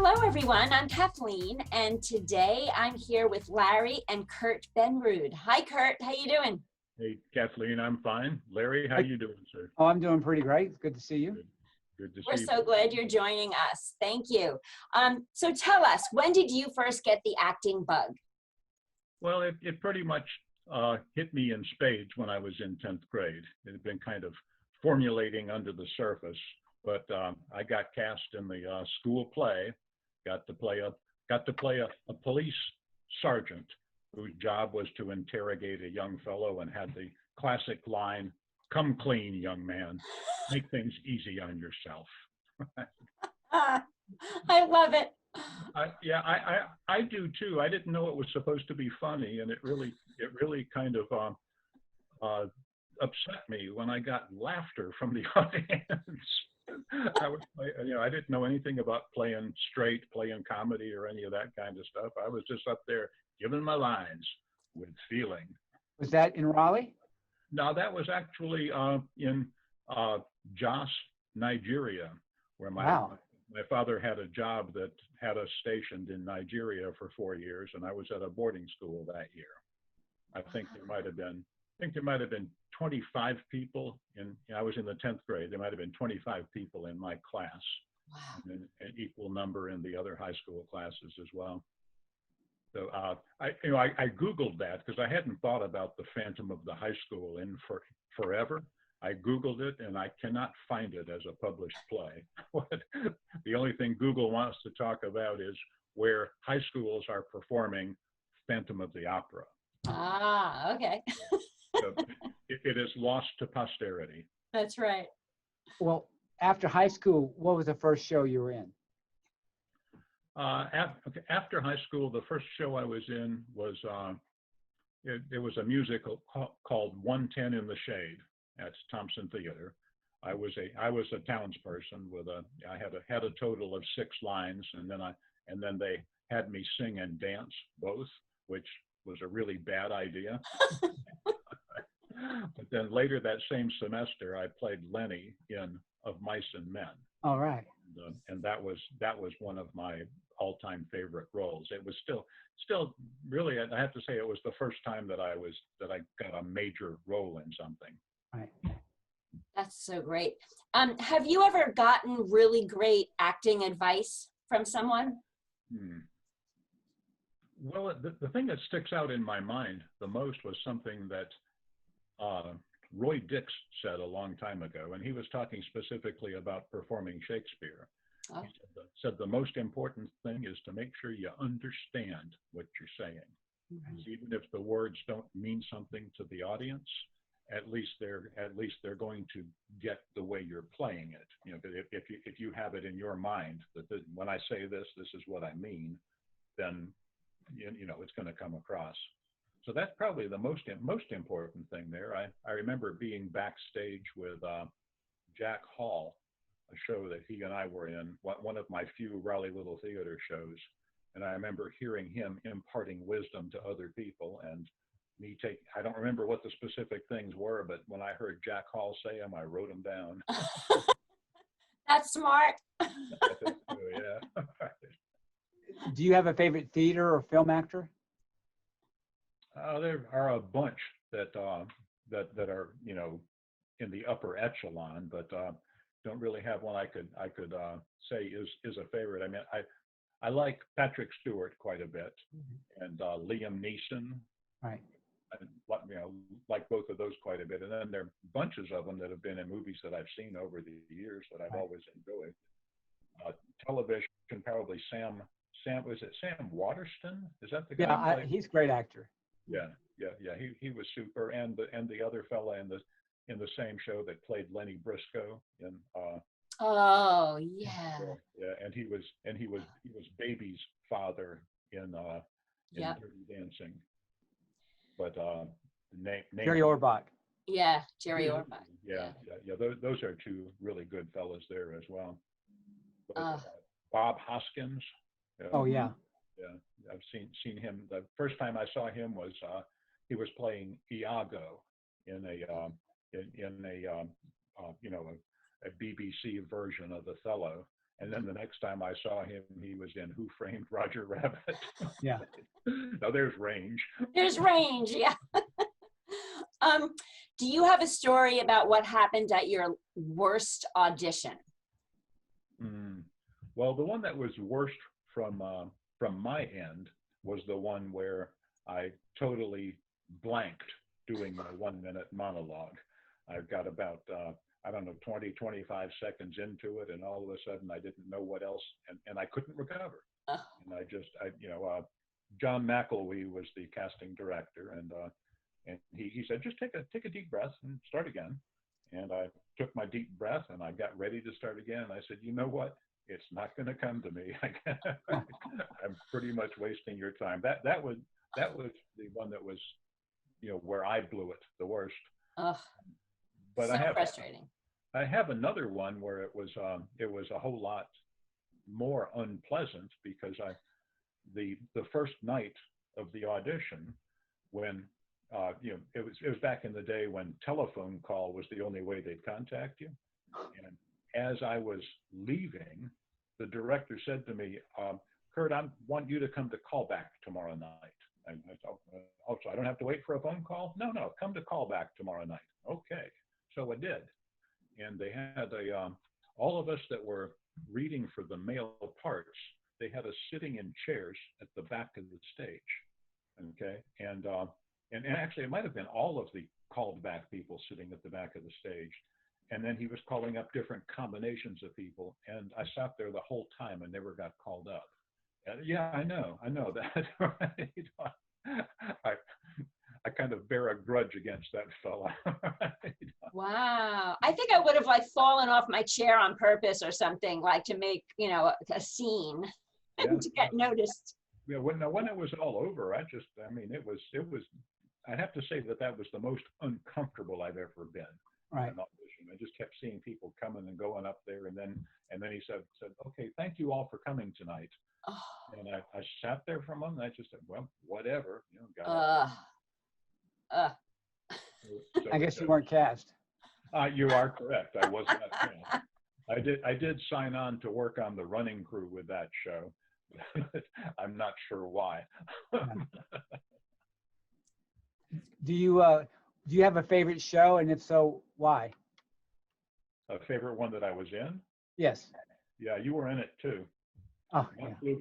Hello, everyone. I'm Kathleen, and today I'm here with Larry and Kurt Benrud. Hi, Kurt. How you doing? Hey, Kathleen, I'm fine. Larry, how Hi. you doing, sir? Oh, I'm doing pretty great. It's good to see you. Good, good to We're see you. so glad you're joining us. Thank you. So tell us, when did you first get the acting bug? Well, it pretty much hit me in spades when I was in 10th grade. It had been kind of formulating under the surface, but I got cast in the school play, got to play a police sergeant whose job was to interrogate a young fellow and had the classic line, "Come clean, young man. Make things easy on yourself." I love it. I do too. I didn't know it was supposed to be funny, and it really kind of upset me when I got laughter from the audience. I didn't know anything about playing straight, playing comedy, or any of that kind of stuff. I was just up there giving my lines with feeling. Was that in Raleigh? Now that was actually in Jos, Nigeria, where Wow. my father had a job that had us stationed in Nigeria for 4 years, and I was at a boarding school that year. I think there might have been 25 people I was in the 10th grade. There might have been 25 people in my class. Wow. And an equal number in the other high school classes as well. So I Googled that because I hadn't thought about the Phantom of the High School in forever. I Googled it and I cannot find it as a published play. The only thing Google wants to talk about is where high schools are performing Phantom of the Opera. Ah, okay. So it is lost to posterity. That's right. Well, after high school, what was the first show you were in? After high school, the first show I was in was it was a musical called 110 in the Shade at Thompson Theater. I was a townsperson I had a total of 6 lines, and then they had me sing and dance both, which was a really bad idea. But then later that same semester, I played Lenny in Of Mice and Men. All right. And that was one of my all-time favorite roles. It was still really, I have to say, it was the first time that I got a major role in something. Right. That's so great. Have you ever gotten really great acting advice from someone? Well, the thing that sticks out in my mind the most was something that Roy Dix said a long time ago, and he was talking specifically about performing Shakespeare. Oh. He said the most important thing is to make sure you understand what you're saying. Mm-hmm. Even if the words don't mean something to the audience, at least they're going to get the way you're playing it. You know, if you have it in your mind that when I say this is what I mean, then it's going to come across. So that's probably the most important thing there. I remember being backstage with Jack Hall, a show that he and I were in, one of my few Raleigh Little Theater shows. And I remember hearing him imparting wisdom to other people, and I don't remember what the specific things were, but when I heard Jack Hall say them, I wrote them down. That's smart. I think so, yeah. Do you have a favorite theater or film actor? There are a bunch that are in the upper echelon, but don't really have one I could say is a favorite. I mean, I like Patrick Stewart quite a bit, and Liam Neeson. Right. I like both of those quite a bit, and then there are bunches of them that have been in movies that I've seen over the years that I've always enjoyed. Television, probably Sam. Was it Sam Waterston? Is that the guy? Yeah, he's a great actor. Yeah. He was super, and the other fella in the same show that played Lenny Briscoe in. Oh yeah. Yeah, and he was Baby's father in Yep. Dirty Dancing. But the name Jerry Orbach. Yeah, Jerry Orbach. Yeah. Those are 2 really good fellas there as well. Uh, Bob Hoskins. Oh yeah. Yeah, I've seen him. The first time I saw him was he was playing Iago in a BBC version of Othello, And then the next time I saw him, he was in Who Framed Roger Rabbit. Yeah. Now there's range. There's range, yeah. Do you have a story about what happened at your worst audition? Well, the one that was worst from my end was the one where I totally blanked doing my 1-minute monologue. I've got about, I don't know, 20, 25 seconds into it, and all of a sudden I didn't know what else, and I couldn't recover. And John McElwee was the casting director, and he said, just take a deep breath and start again. And I took my deep breath and I got ready to start again. And I said, you know what? It's not going to come to me. I'm pretty much wasting your time. That was the one that was, where I blew it the worst. Ugh, but so frustrating. I have another one where it was a whole lot more unpleasant because the first night of the audition, when it was back in the day when telephone call was the only way they'd contact you. And as I was leaving, the director said to me, Kurt, I want you to come to callback tomorrow night. And I thought, oh, so I don't have to wait for a phone call? No, come to callback tomorrow night. Okay, so I did. And they had all of us that were reading for the male parts, they had us sitting in chairs at the back of the stage. Okay, and actually, it might have been all of the called back people sitting at the back of the stage. And then he was calling up different combinations of people. And I sat there the whole time and never got called up. And yeah, I know that. Right? I kind of bear a grudge against that fella. Right? Wow. I think I would have fallen off my chair on purpose or something, like to make, a scene to get noticed. Yeah, when it was all over, it was, I'd have to say that was the most uncomfortable I've ever been. Right. I just kept seeing people coming and going up there, and then he said, okay, thank you all for coming tonight. Oh. And I sat there for a moment, and I just said, well, whatever, So I guess you weren't cast. You are correct. I was not cast. I did sign on to work on the running crew with that show. I'm not sure why. Do you have a favorite show, and if so, why? A favorite one that I was in? Yes. Yeah, you were in it too. Oh,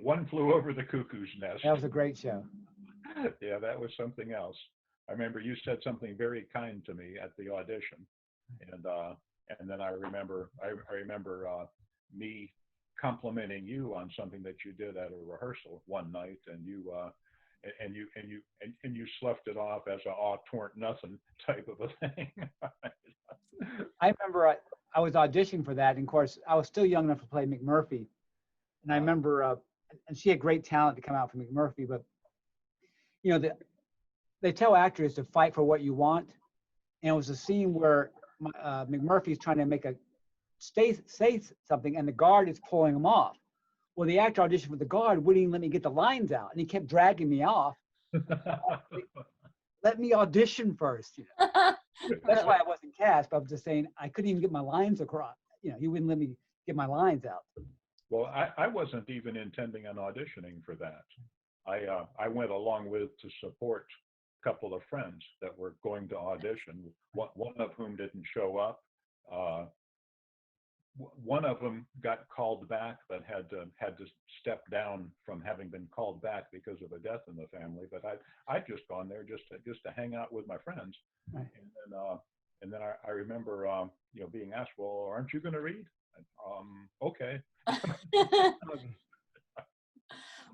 One flew over the cuckoo's nest. That was a great show. Yeah, that was something else. I remember you said something very kind to me at the audition, and then I remember me complimenting you on something that you did at a rehearsal one night, and you sloughed it off as a "'tweren't nothing" type of a thing. I remember I was auditioning for that, and of course I was still young enough to play McMurphy, and I remember and she had great talent to come out from McMurphy, but they tell actors to fight for what you want, and it was a scene where McMurphy's trying to say something, and the guard is pulling him off. Well, the actor auditioned for the guard wouldn't even let me get the lines out, and he kept dragging me off. Let me audition first. That's why I wasn't cast. But I'm just saying I couldn't even get my lines across. He wouldn't let me get my lines out. Well, I wasn't even intending on auditioning for that. I went along to support a couple of friends that were going to audition. One of whom didn't show up. One of them got called back, but had to step down from having been called back because of a death in the family. But I'd just gone there just to hang out with my friends. Right. And then I remember being asked, well, aren't you going to read? Okay.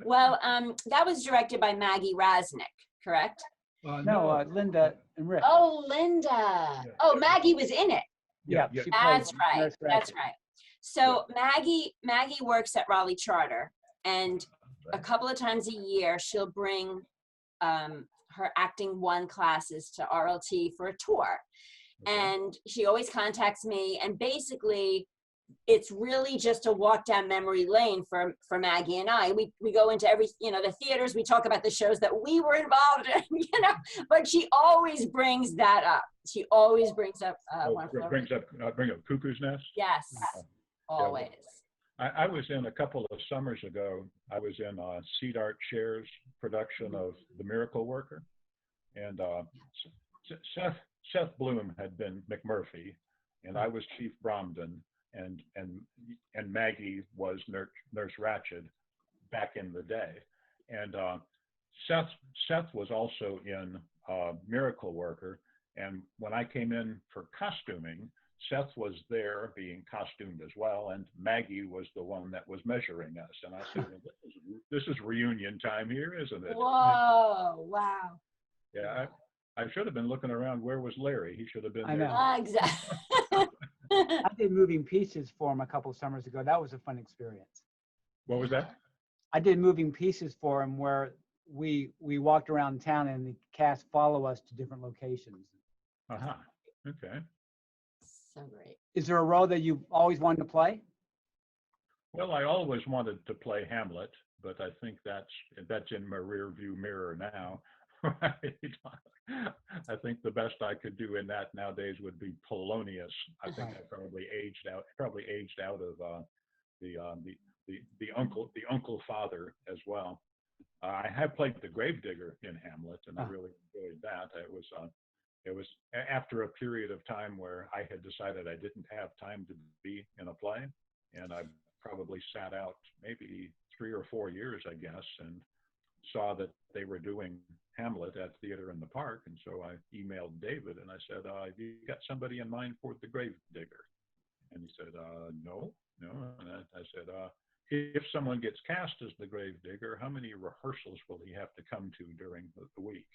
Well, that was directed by Maggie Rasnick, correct? No, Linda and Rick. Oh, Linda. Yeah. Oh, Maggie was in it. Yeah, that's right. That's right. So Maggie works at Raleigh Charter, and a couple of times a year she'll bring her acting 1 classes to RLT for a tour. Okay. And she always contacts me, and basically it's really just a walk down memory lane for Maggie and I. We go into every, the theaters, we talk about the shows that we were involved in, but she always brings that up. She always brings up bring up Cuckoo's Nest? Yes, always. I was in a couple of summers ago. I was in Cedar Share's production of The Miracle Worker, and Seth Seth Bloom had been McMurphy, and I was Chief Bromden, and Maggie was Nurse Ratched back in the day, and Seth was also in Miracle Worker, and when I came in for costuming, Seth was there being costumed as well, and Maggie was the one that was measuring us. And I said, well, this is reunion time here, isn't it? Whoa, wow. Yeah, I should have been looking around. Where was Larry? He should have been I there. know. Exactly. I did moving pieces for him a couple of summers ago. That was a fun experience. What was that? I did moving pieces for him where we walked around town and the cast follow us to different locations. Uh-huh. Okay. So great. Is there a role that you've always wanted to play? Well, I always wanted to play Hamlet, but I think that's in my rear view mirror now. Right? I think the best I could do in that nowadays would be Polonius. I think I probably aged out of the uncle father as well. I have played the gravedigger in Hamlet, and I really enjoyed that. It was after a period of time where I had decided I didn't have time to be in a play, and I probably sat out maybe 3 or 4 years, I guess, and saw that they were doing Hamlet at Theater in the Park, and so I emailed David and I said, "Have you got somebody in mind for the gravedigger?" And he said, "No." And I said, "If someone gets cast as the gravedigger, how many rehearsals will he have to come to during the week?"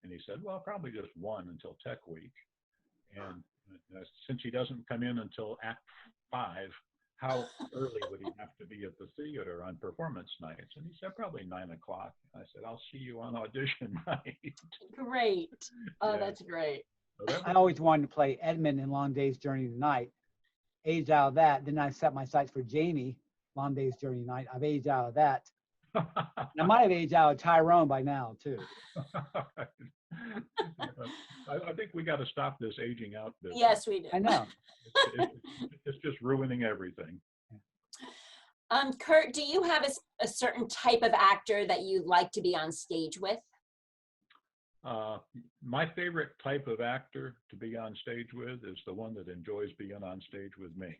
And he said, "Well, probably just one until Tech Week. And since he doesn't come in until Act 5, how early would he have to be at the theater on performance nights?" And he said, "Probably 9 o'clock." I said, "I'll see you on audition night." Great. Oh, Yeah. that's great. So I always wanted to play Edmund in Long Day's Journey to Night. Aged out of that. Then I set my sights for Jamie, Long Day's Journey to Night. I've aged out of that. And I might have aged out of Tyrone by now, too. I think we got to stop this aging out business. Yes, we do. I know. It's just ruining everything. Kurt, do you have a certain type of actor that you like to be on stage with? My favorite type of actor to be on stage with is the one that enjoys being on stage with me.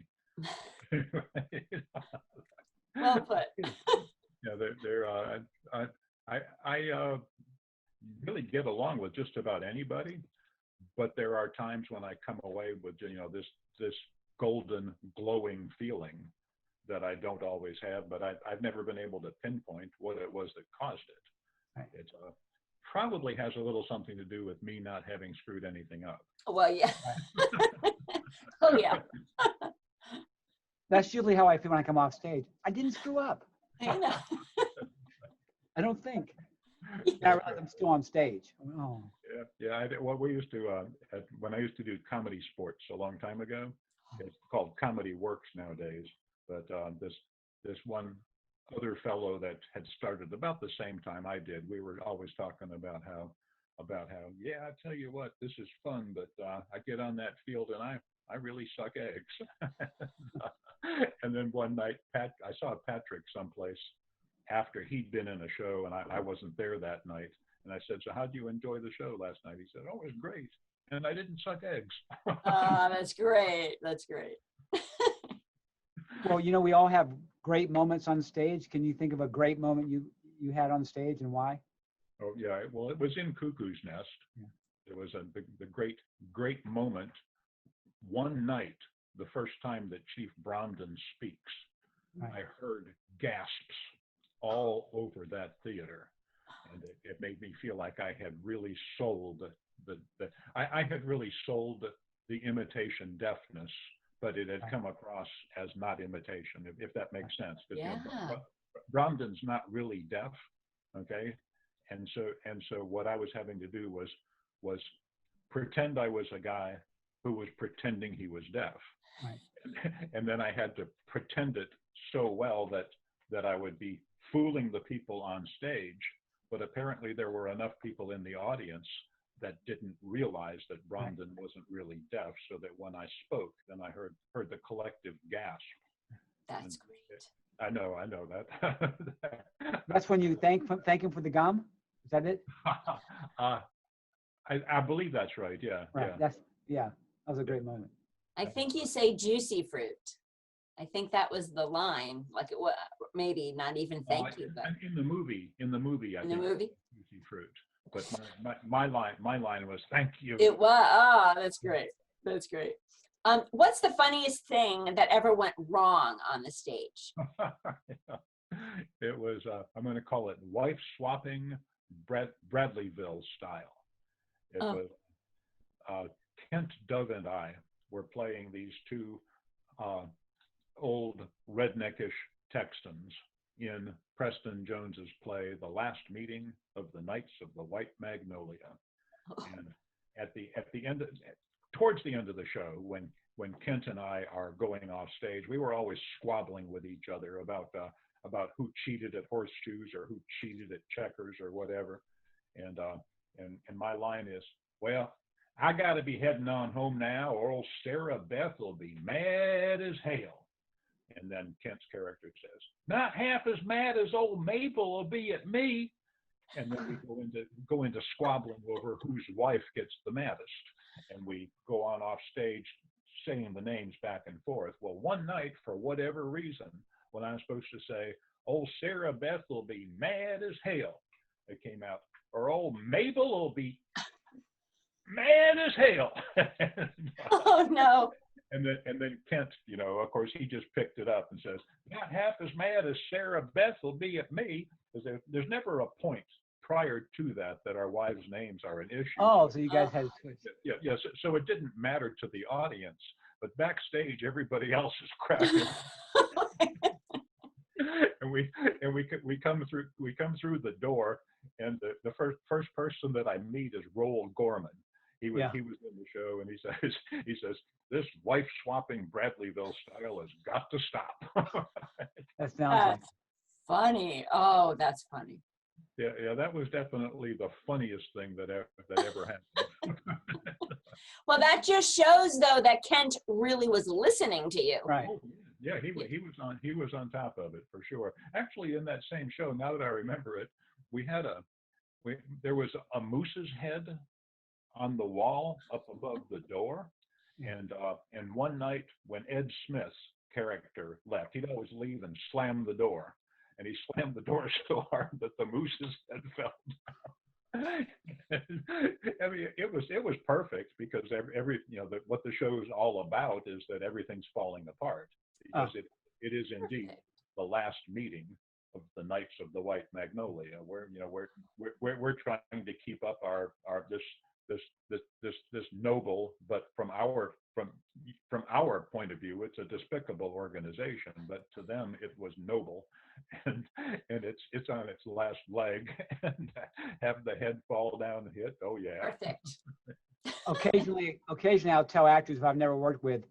Well put. Yeah, I really get along with just about anybody, but there are times when I come away with this golden glowing feeling that I don't always have, but I've never been able to pinpoint what it was that caused it. Right. It probably has a little something to do with me not having screwed anything up. Well, yeah. Oh, yeah. That's usually how I feel when I come off stage. I didn't screw up. I know. I don't think. I realize I'm still on stage. Oh. Yeah. Well, we used to when I used to do comedy sports a long time ago. It's called Comedy Works nowadays. But this one other fellow that had started about the same time I did, we were always talking about how yeah, I tell you what, this is fun, but I get on that field and I really suck eggs. And then one night, I saw Patrick someplace after he'd been in a show, and I wasn't there that night. And I said, "So how'd you enjoy the show last night?" He said, "Oh, it was great. And I didn't suck eggs." Oh, that's great. That's great. Well, we all have great moments on stage. Can you think of a great moment you had on stage and why? Oh, yeah. Well, it was in Cuckoo's Nest. Yeah. It was the great moment. One night, the first time that Chief Bromden speaks, Right. I heard gasps all over that theater. And it made me feel like I had really sold I had really sold the imitation deafness, but it had come across as not imitation, if that makes sense. Yeah. Bromden's not really deaf, okay? And so what I was having to do was pretend I was a guy who was pretending he was deaf. Right. And then I had to pretend it so well that I would be fooling the people on stage, but apparently there were enough people in the audience that didn't realize that Bromden wasn't really deaf, so that when I spoke, then I heard the collective gasp. That's And great. I know that. That's when you thank him for the gum. Is that it? uh, I believe that's right. Yeah, Right. yeah. Yeah. That was a great moment. I think you say juicy fruit. I think that was the line. Like it was maybe not even thank you, but And in the movie, I in the think movie juicy fruit. But my line was thank you. it was. Oh, that's great. That's great. What's the funniest thing that ever went wrong on the stage? It was I'm going to call it wife swapping Bradleyville style. It Oh. was Kent, Dove, and I were playing these two old redneckish Texans in Preston Jones's play, The Last Meeting of the Knights of the White Magnolia. And towards the end of the show, when Kent and I are going off stage, we were always squabbling with each other about who cheated at horseshoes or who cheated at checkers or whatever. And my line is, well, I got to be heading on home now, or old Sarah Beth will be mad as hell. And then Kent's character says, not half as mad as old Mabel will be at me. And then we go into squabbling over whose wife gets the maddest. And we go on off stage saying the names back and forth. Well, one night, for whatever reason, when I'm supposed to say, old Sarah Beth will be mad as hell, it came out, or old Mabel will be mad as hell. Oh no. And then Kent, of course, he just picked it up and says, not half as mad as Sarah Beth will be at me. Because there's never a point prior to that our wives' names are an issue. Oh, so you guys had to switch. Yes. So it didn't matter to the audience, but backstage, everybody else is cracking. And we come through the door, and the first person that I meet is Roel Gorman. He was in the show, and he says this wife swapping Bradleyville style has got to stop. That sounds like funny. Oh, that's funny. Yeah, that was definitely the funniest thing that ever happened. Well, that just shows though that Kent really was listening to you. right. Oh, yeah, he was on top of it for sure. Actually, in that same show, now that I remember it, there was a moose's head on the wall up above the door, and one night when Ed Smith's character left, he'd always leave and slam the door, and he slammed the door so hard that the moose's head fell down. I mean, it was perfect because what the show is all about is that everything's falling apart, because it is indeed the last meeting of the Knights of the White Magnolia, where we're trying to keep up our this noble, but from our point of view, it's a despicable organization, but to them it was noble, and it's on its last leg, and have the head fall down and hit. Oh yeah. Perfect. Occasionally I'll tell actors who I've never worked with,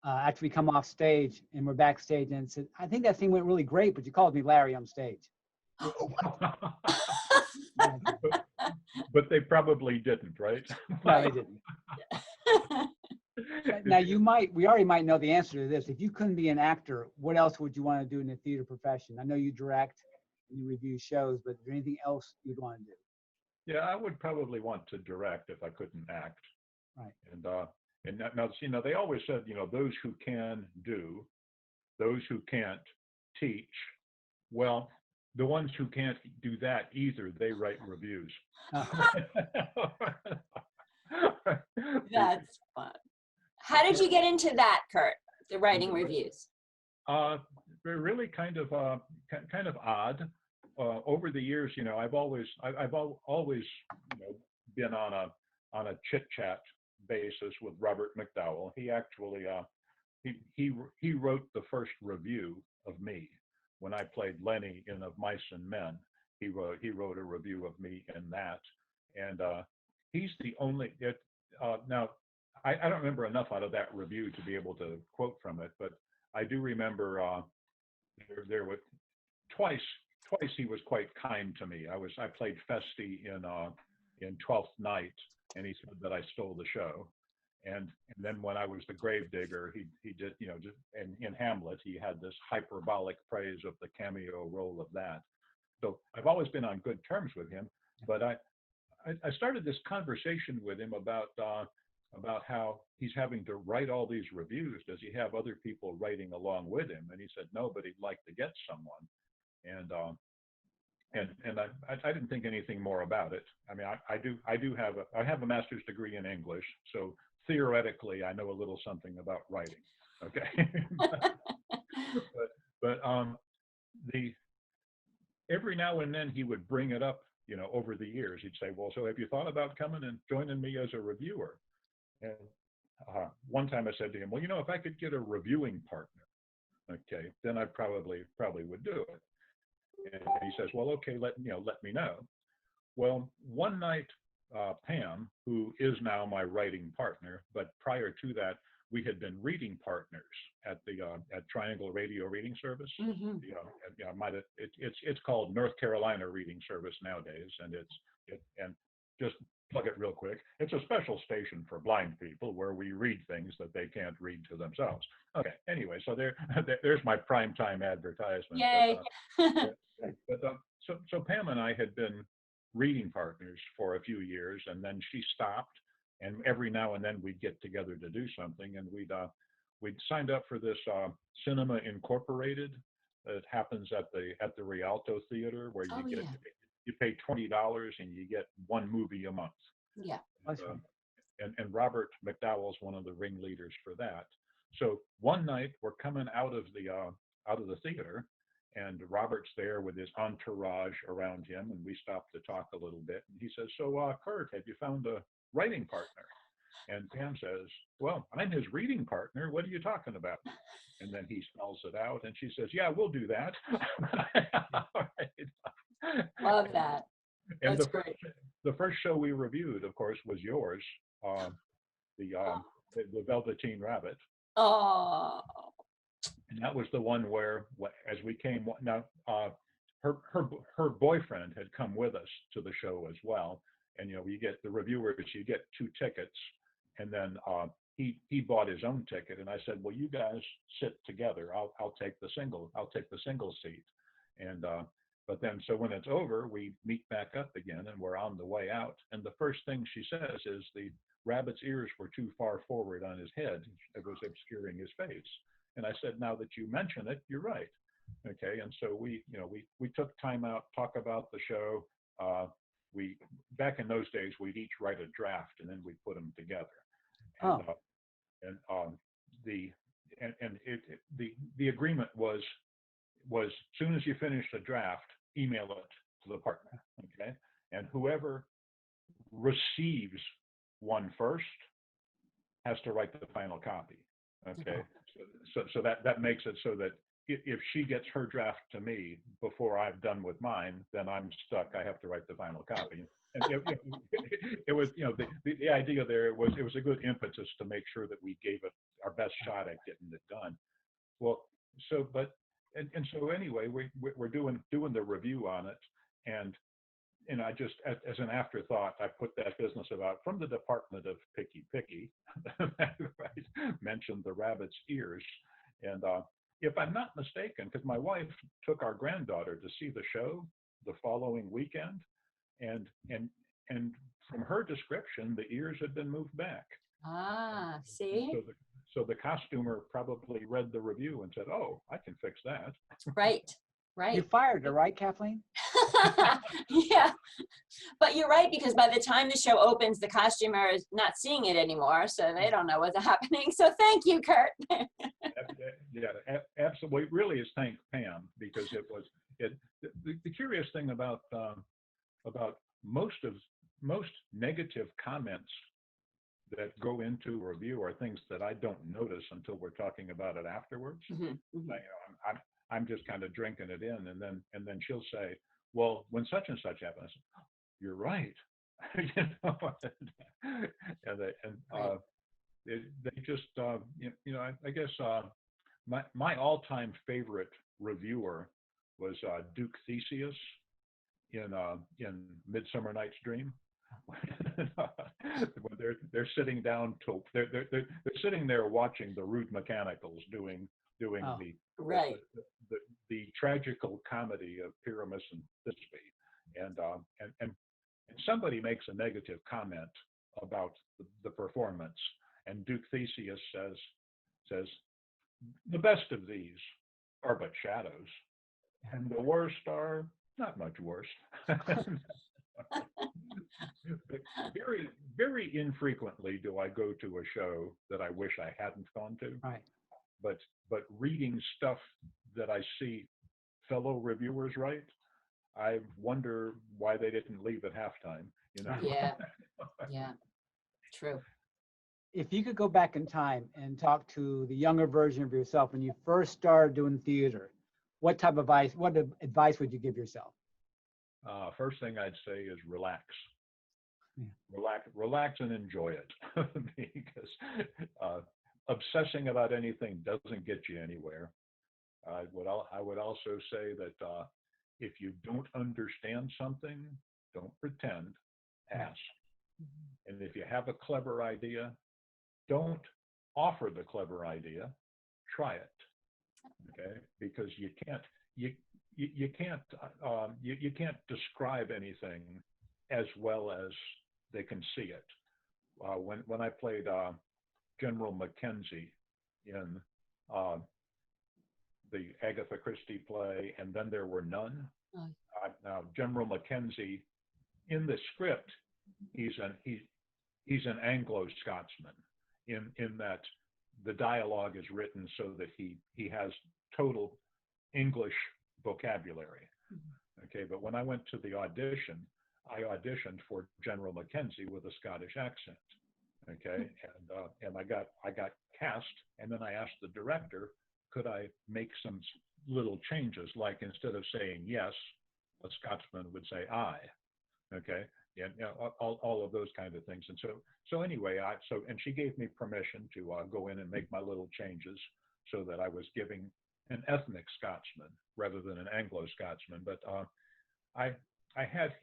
after we come off stage and we're backstage, and said, I think that scene went really great, but you called me Larry on stage. But they probably didn't, right? No, they didn't. Now we already might know the answer to this. If you couldn't be an actor, what else would you want to do in the theater profession? I know you direct and you review shows, but is there anything else you'd want to do? Yeah, I would probably want to direct if I couldn't act. Right. And now, they always said, those who can do, those who can't teach. Well, the ones who can't do that either, they write reviews. That's fun. How did you get into that, Kurt? The writing reviews? They're really kind of odd. Over the years, I've always been on a chit chat basis with Robert McDowell. He actually he wrote the first review of me when I played Lenny in Of Mice and Men. He wrote a review of me in that, and he's the only. Now, I don't remember enough out of that review to be able to quote from it, but I do remember there were twice he was quite kind to me. I played Feste in Twelfth Night, and he said that I stole the show. And then when I was the gravedigger, he did, you know, just in Hamlet, he had this hyperbolic praise of the cameo role of that. So I've always been on good terms with him, but I started this conversation with him about how he's having to write all these reviews. Does he have other people writing along with him? And he said no, but he'd like to get someone. And I didn't think anything more about it. I mean, I have a master's degree in English, so theoretically I know a little something about writing. Okay, but the every now and then he would bring it up, you know, over the years. He'd say, well, so have you thought about coming and joining me as a reviewer? And one time I said to him, well, you know, if I could get a reviewing partner, okay, then I probably would do it. And he says, well, okay, let me know. Well, one night, Pam, who is now my writing partner, but prior to that, we had been reading partners at Triangle Radio Reading Service. Mm-hmm. You know, it's called North Carolina Reading Service nowadays, and just plug it real quick. It's a special station for blind people where we read things that they can't read to themselves. Okay. Anyway, so there's my primetime advertisement. Yay! So Pam and I had been reading partners for a few years, and then she stopped. And every now and then we'd get together to do something, and we'd signed up for this Cinema Incorporated that happens at the Rialto Theater, where you pay $20 and you get one movie a month. Yeah. And Robert McDowell's one of the ringleaders for that. So one night we're coming out of the theater, and Robert's there with his entourage around him, and we stopped to talk a little bit. And he says, so Kurt, have you found a writing partner? And Pam says, well, I'm his reading partner. What are you talking about? And then he spells it out, and she says, yeah, we'll do that. All right. Love that. And That's great. The first show we reviewed, of course, was yours, the Velveteen Rabbit. Oh. And that was the one where, as we came, now her boyfriend had come with us to the show as well. And you know, you get the reviewers, you get 2 tickets, and then he bought his own ticket. And I said, well, you guys sit together. I'll take the single seat. And but then, so when it's over, we meet back up again, and we're on the way out. And the first thing she says is the rabbit's ears were too far forward on his head. It was obscuring his face. And I said, now that you mention it, you're right. Okay. And so we took time out, talk about the show. We, back in those days, we'd each write a draft, and then we'd put them together. And, the agreement was soon as you finish the draft, email it to the partner. Okay. And whoever receives one first has to write the final copy. Okay. So that makes it so that if she gets her draft to me before I've done with mine, then I'm stuck. I have to write the final copy. And it was, you know, the idea there, it was a good impetus to make sure that we gave it our best shot at getting it done. Well, so so anyway, we're doing the review on it, and I just, as an afterthought, I put that business about from the Department of Picky, right, mentioned the rabbit's ears. And if I'm not mistaken, because my wife took our granddaughter to see the show the following weekend, and from her description, the ears had been moved back. Ah, see? So the costumer probably read the review and said, oh, I can fix that. Right. You fired her, right, Kathleen? Yeah, but you're right, because by the time the show opens, the costumer is not seeing it anymore, so they don't know what's happening. So thank you, Kurt. Yeah, absolutely. Really, is thank Pam, because the curious thing about most negative comments that go into a review are things that I don't notice until we're talking about it afterwards. Mm-hmm. Mm-hmm. I'm just kind of drinking it in, and then she'll say, well, when such and such happens, you're right. You know, they just I guess my all-time favorite reviewer was Duke Theseus in Midsummer Night's Dream. when they're sitting down to they're sitting there watching the rude mechanicals doing Oh, Right. the tragical comedy of Pyramus and Thisbe, and somebody makes a negative comment about the performance, and Duke Theseus says the best of these are but shadows, and the worst are not much worse. Very, very infrequently do I go to a show that I wish I hadn't gone to, right. but reading stuff that I see fellow reviewers write, I wonder why they didn't leave at halftime, you know. Yeah. Yeah. True. If you could go back in time and talk to the younger version of yourself when you first started doing theater, what advice would you give yourself? First thing I'd say is relax. Yeah. Relax and enjoy it, because obsessing about anything doesn't get you anywhere. I would also say that if you don't understand something, don't pretend, ask. And if you have a clever idea, don't offer the clever idea, try it. Okay, because you can't describe anything as well as they can see it. When I played General Mackenzie in uh, the Agatha Christie play, and then there were none. Oh. Now General Mackenzie, in the script, he's an Anglo-Scotsman, in that the dialogue is written so that he has total English vocabulary. Okay, but when I went to the audition, I auditioned for General Mackenzie with a Scottish accent. Okay, and I got cast, and then I asked the director, could I make some little changes, like instead of saying yes, a Scotsman would say I. Okay, and all of those kind of things. And so anyway, and she gave me permission to go in and make my little changes so that I was giving an ethnic Scotsman rather than an Anglo-Scotsman. But I had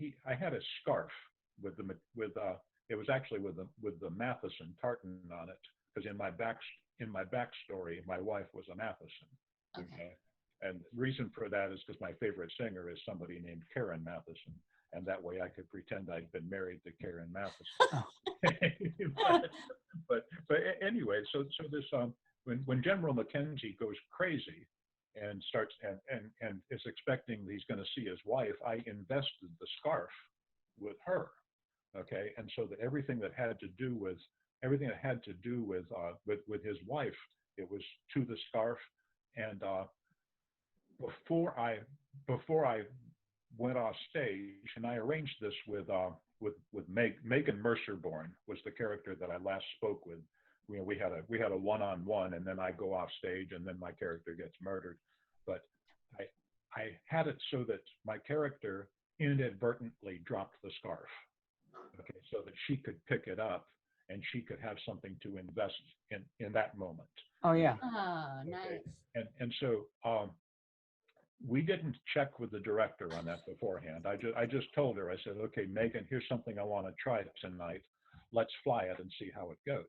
a scarf with it was actually with the Matheson tartan on it, because in my backstory, my wife was a Matheson. Okay. And the reason for that is because my favorite singer is somebody named Karen Matheson, and that way I could pretend I'd been married to Karen Matheson. but anyway, so this when General Mackenzie goes crazy and starts and is expecting he's going to see his wife, I invested the scarf with her. Okay, and so that everything that had to do with his wife, it was to the scarf. And before I went off stage, and I arranged this with Megan Mercerborn was the character that I last spoke with. We had a one-on-one, and then I go off stage, and then my character gets murdered. But I had it so that my character inadvertently dropped the scarf, okay, so that she could pick it up and she could have something to invest in that moment. Oh yeah. Oh, Okay. nice. And so we didn't check with the director on that beforehand. I just told her, I said, okay, Megan, here's something I want to try tonight. Let's fly it and see how it goes.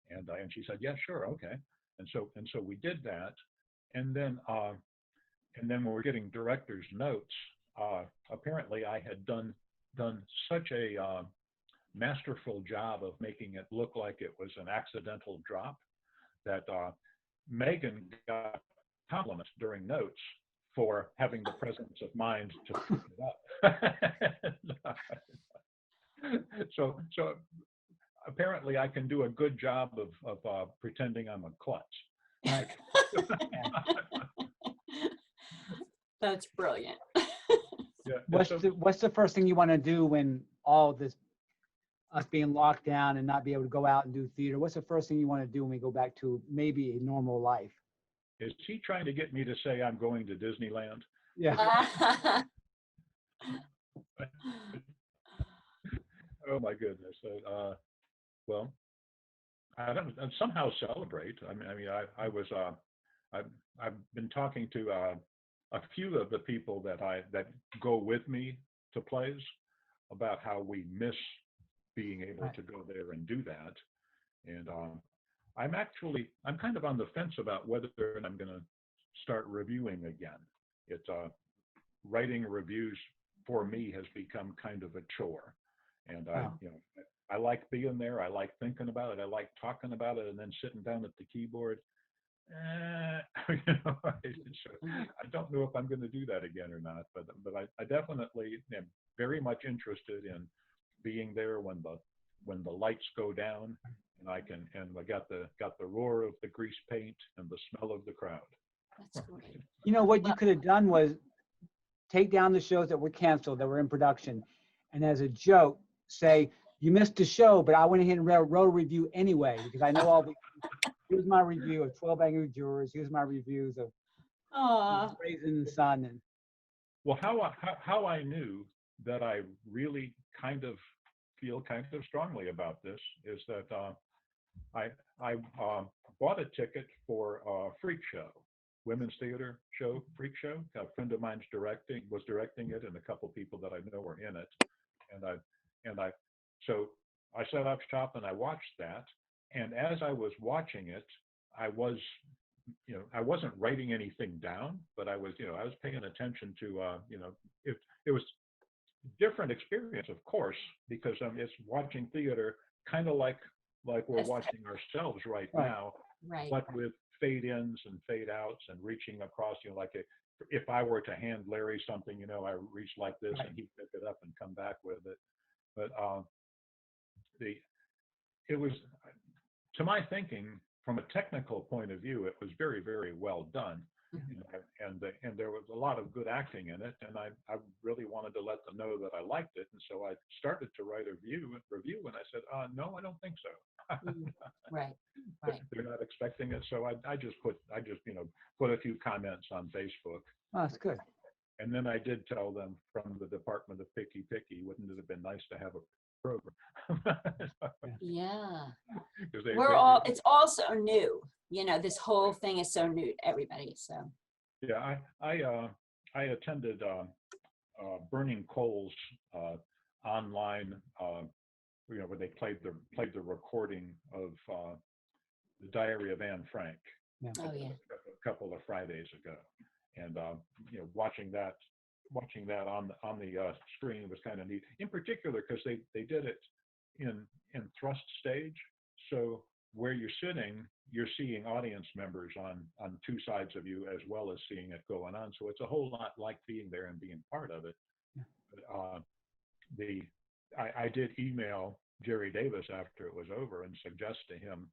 And she said, yeah, sure, okay. And so we did that. And then when we're getting director's notes, apparently I had done such a masterful job of making it look like it was an accidental drop that Megan got compliments during notes for having the presence of mind to pick it up. So apparently I can do a good job of pretending I'm a klutz. That's brilliant. Yeah, What's the first thing you want to do when all this us being locked down and not be able to go out and do theater? What's the first thing you want to do when we go back to maybe a normal life? Is he trying to get me to say I'm going to Disneyland? Yeah. Oh my goodness. Well, I don't somehow celebrate. I've been talking to a few of the people that go with me to plays about how we miss being able Right. to go there and do that. And I'm kind of on the fence about whether I'm going to start reviewing again. It's writing reviews for me has become kind of a chore, and Wow. I like being there. I like thinking about it. I like talking about it, and then sitting down at the keyboard. I don't know if I'm going to do that again or not, but I definitely am very much interested in being there when the lights go down, and I got the roar of the grease paint and the smell of the crowd. That's great. You know, what you could have done was take down the shows that were canceled, that were in production, and as a joke, say, you missed a show, but I went ahead and wrote a review anyway, because I know all the, here's my review of 12 Angry Jurors, here's my reviews of Aw. Raisin the Sun. And Well, how I knew that I really kind of feel kind of strongly about this is that I bought a ticket for a freak show, women's theater show, freak show. A friend of mine's was directing it, and a couple people that I know were in it, and I so I set up shop and I watched that, and as I was watching it, I was I wasn't writing anything down, but I was paying attention to it was different experience, of course, because it's watching theater kind of like we're Yes. watching ourselves right Right. now, Right. but with fade ins and fade outs and reaching across, if I were to hand Larry something, I reach like this Right. and he'd pick it up and come back with it. But the it was, to my thinking, from a technical point of view, it was very, very well done. Mhm. And there was a lot of good acting in it, and I really wanted to let them know that I liked it, and so I started to write a review, and I said, no, I don't think so. Mm. Right. Right. They're not expecting it, so I just put a few comments on Facebook, oh, that's good. and then I did tell them from the Department of Picky, wouldn't it have been nice to have a program? Yeah. 'Cause It's all so new. This whole thing is so new to everybody. So. Yeah, I attended Burning Coal's online, where they played the recording of the Diary of Anne Frank Yeah. Oh yeah. a couple of Fridays ago, and watching that on the screen was kind of neat. In particular, because they did it in thrust stage, so where you're sitting, you're seeing audience members on two sides of you as well as seeing it going on. So it's a whole lot like being there and being part of it. But, I did email Jerry Davis after it was over and suggest to him,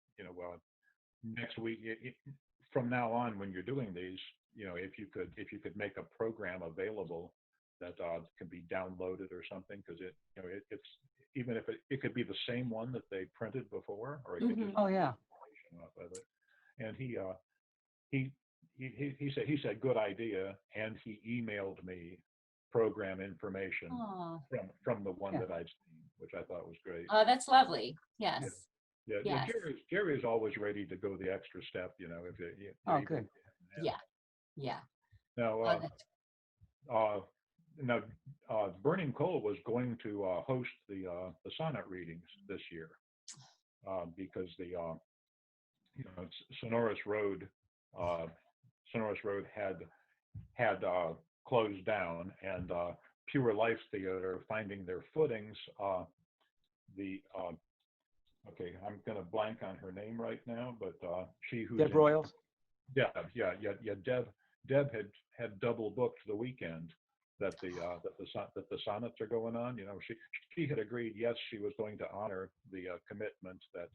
next week, from now on, when you're doing these, if you could make a program available that can be downloaded or something, because it's even if it could be the same one that they printed before, or it could just Oh, yeah. off of it. And he said good idea, and he emailed me program information Oh. from the one Yeah. that I'd seen, which I thought was great. Oh, that's lovely. Yes. Yeah, Yes. Jerry's always ready to go the extra step, if Oh, good. Yeah. Yeah. Now, Oh, that's- now, Burning Coal was going to host the sonnet readings this year, because the Sonoras Road had closed down, and Pure Life Theater, finding their footings. Okay, I'm going to blank on her name right now, but she who's Deb Royals. Yeah. Deb had double booked the weekend that the sonnets are going on. She had agreed. Yes, she was going to honor the commitment that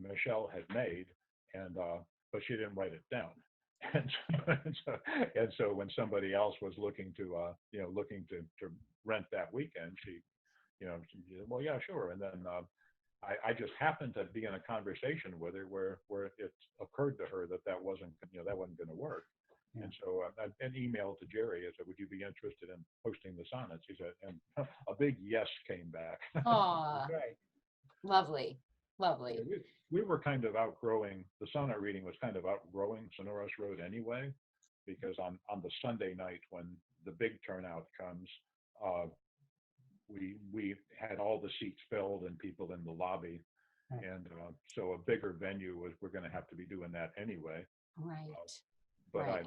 Michelle had made, and but she didn't write it down. And so when somebody else was looking to rent that weekend, she said, well, yeah, sure. And then I just happened to be in a conversation with her where it occurred to her that wasn't going to work. Yeah. And so an email to Jerry, I said, would you be interested in hosting the sonnets? He said, and a big yes came back. Aw. Right. Lovely. Lovely. We were kind of outgrowing, the sonnet reading was kind of outgrowing Sonoras Road anyway, because on the Sunday night when the big turnout comes, we had all the seats filled and people in the lobby, Right. and so a bigger venue was we're going to have to be doing that anyway. Right. But Right.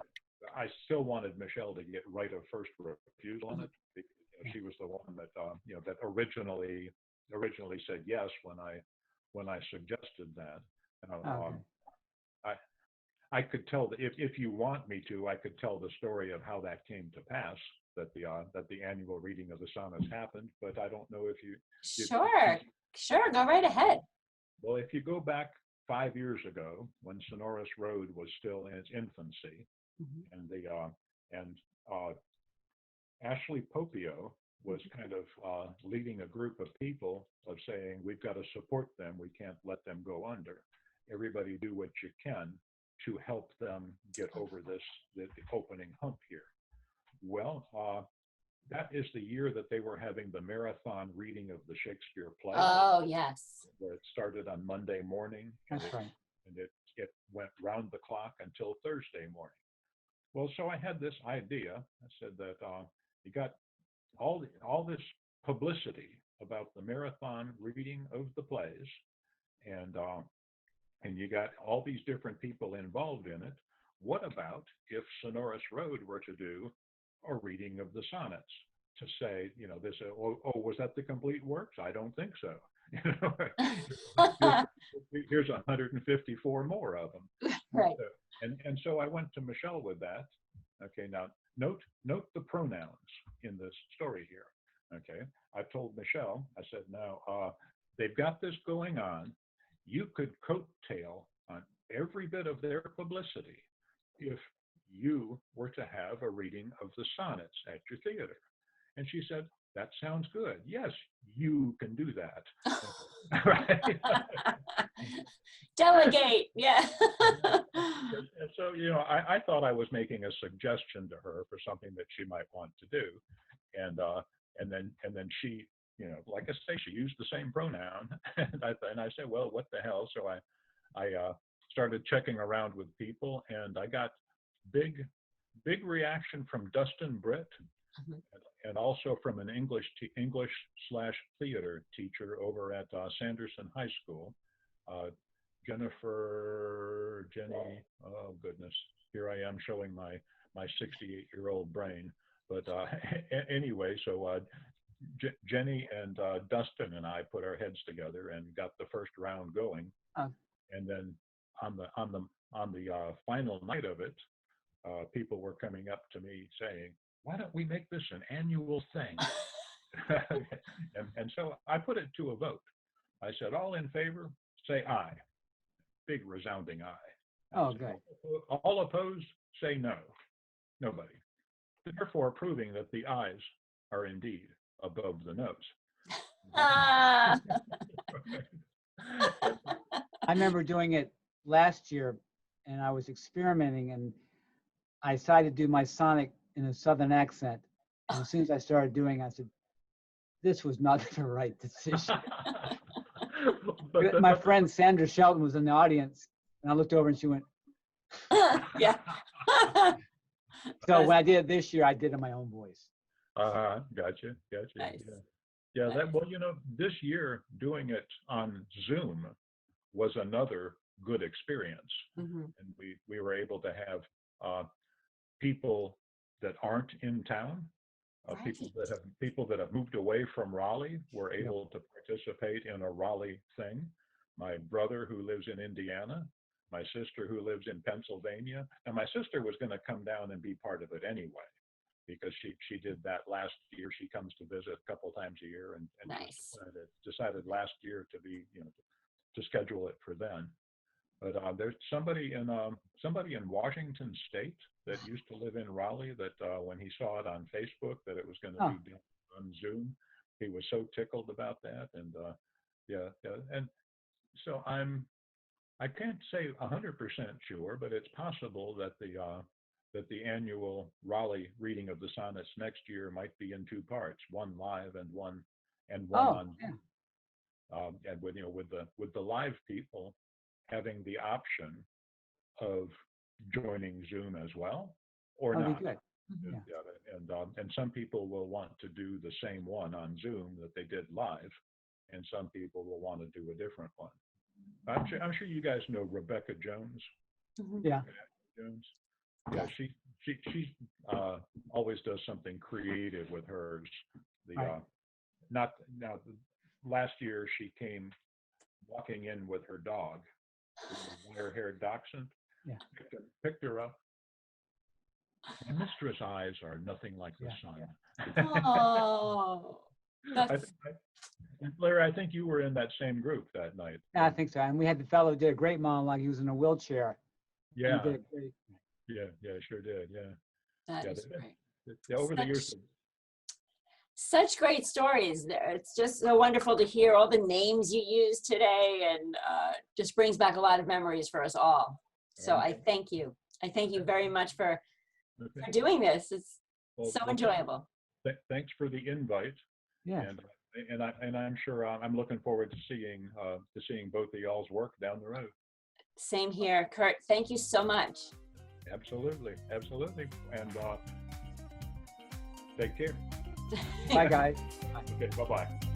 I still wanted Michelle to get right of first refusal on it. Because, you know, she was the one that you know, that originally said yes when I suggested that. Okay. I could tell if you want me to, I could tell the story of how that came to pass, that the annual reading of the sonnets happened. But I don't know if you. Sure. Sure. Go right ahead. Well, if you go back 5 years ago, when Sonorous Road was still in its infancy, Mhm. and Ashley Popio was kind of leading a group of people of saying, we've got to support them. We can't let them go under. Everybody do what you can to help them get over the opening hump here. Well, that is the year that they were having the marathon reading of the Shakespeare play. Oh, yes. Where it started on Monday morning. That's right. And it went round the clock until Thursday morning. Well, so I had this idea. I said that you got all this publicity about the marathon reading of the plays, and you got all these different people involved in it. What about if Sonorous Road were to do a reading of the sonnets to say, you know, this, was that the complete works? I don't think so. You know, here's 154 more of them. Right. And so I went to Michelle with that. Okay, now note the pronouns in this story here. Okay, I told Michelle, I said, now they've got this going on. You could coattail on every bit of their publicity if you were to have a reading of the sonnets at your theater. And she said, that sounds good. Yes, you can do that. Right? Delegate. Yeah. And so, you know, I thought I was making a suggestion to her for something that she might want to do. And then she, you know, like I say, she used the same pronoun. And I said, well, what the hell? So I started checking around with people, and I got big reaction from Dustin Britt, and also from an English/theater teacher over at Sanderson High School, Jenny. Oh goodness, here I am showing my 68-year-old brain. But anyway, so Jenny and Dustin and I put our heads together and got the first round going. And then on the final night of it, people were coming up to me saying, why don't we make this an annual thing? and so I put it to a vote. I said, all in favor, say aye. Big resounding aye. Oh, good. All opposed, say no. Nobody. Therefore, proving that the ayes are indeed above the noes. I remember doing it last year, and I was experimenting, and I decided to do my sonnet in a Southern accent. And as soon as I started doing it, I said, this was not the right decision. My friend Sandra Shelton was in the audience, and I looked over and she went, yeah. So when I did it this year, I did it in my own voice. Gotcha. Nice. Yeah, that, well, you know, this year doing it on Zoom was another good experience. Mm-hmm. And we were able to have people that aren't in town, Right. people that have moved away from Raleigh were able to participate in a Raleigh thing. My brother who lives in Indiana, my sister who lives in Pennsylvania, and my sister was going to come down and be part of it anyway, because she did that last year. She comes to visit a couple times a year, and Nice. decided last year to be, you know, to schedule it for then. But there's somebody in Washington State that used to live in Raleigh that when he saw it on Facebook that it was going to be done on Zoom, he was so tickled about that. And and so I can't say 100% sure, but it's possible that the annual Raleigh reading of the sonnets next year might be in two parts, one live and one on Zoom. And with the live people having the option of joining Zoom as well or not. Good. Yeah. And some people will want to do the same one on Zoom that they did live, and some people will want to do a different one. I'm sure you guys know Rebecca Jones. Yeah. Jones. Yeah, she always does something creative with hers. Not now. Last year she came walking in with her dog, wire-haired dachshund. Yeah. Picked her up. My mistress' eyes are nothing like the sun. Oh, that's Larry, I think you were in that same group that night. Yeah, I think so. And we had the fellow who did a great monologue. He was in a wheelchair. Yeah. He did a great. Yeah, sure did. Yeah. that is great. Over the years. Such great stories there. It's just so wonderful to hear all the names you used today, and just brings back a lot of memories for us all. So I thank you. I thank you very much for doing this. It's so enjoyable. Thanks for the invite. Yeah. And I'm sure I'm looking forward to seeing both of y'all's work down the road. Same here, Kurt. Thank you so much. Absolutely. And take care. Bye, guys. Okay, bye-bye.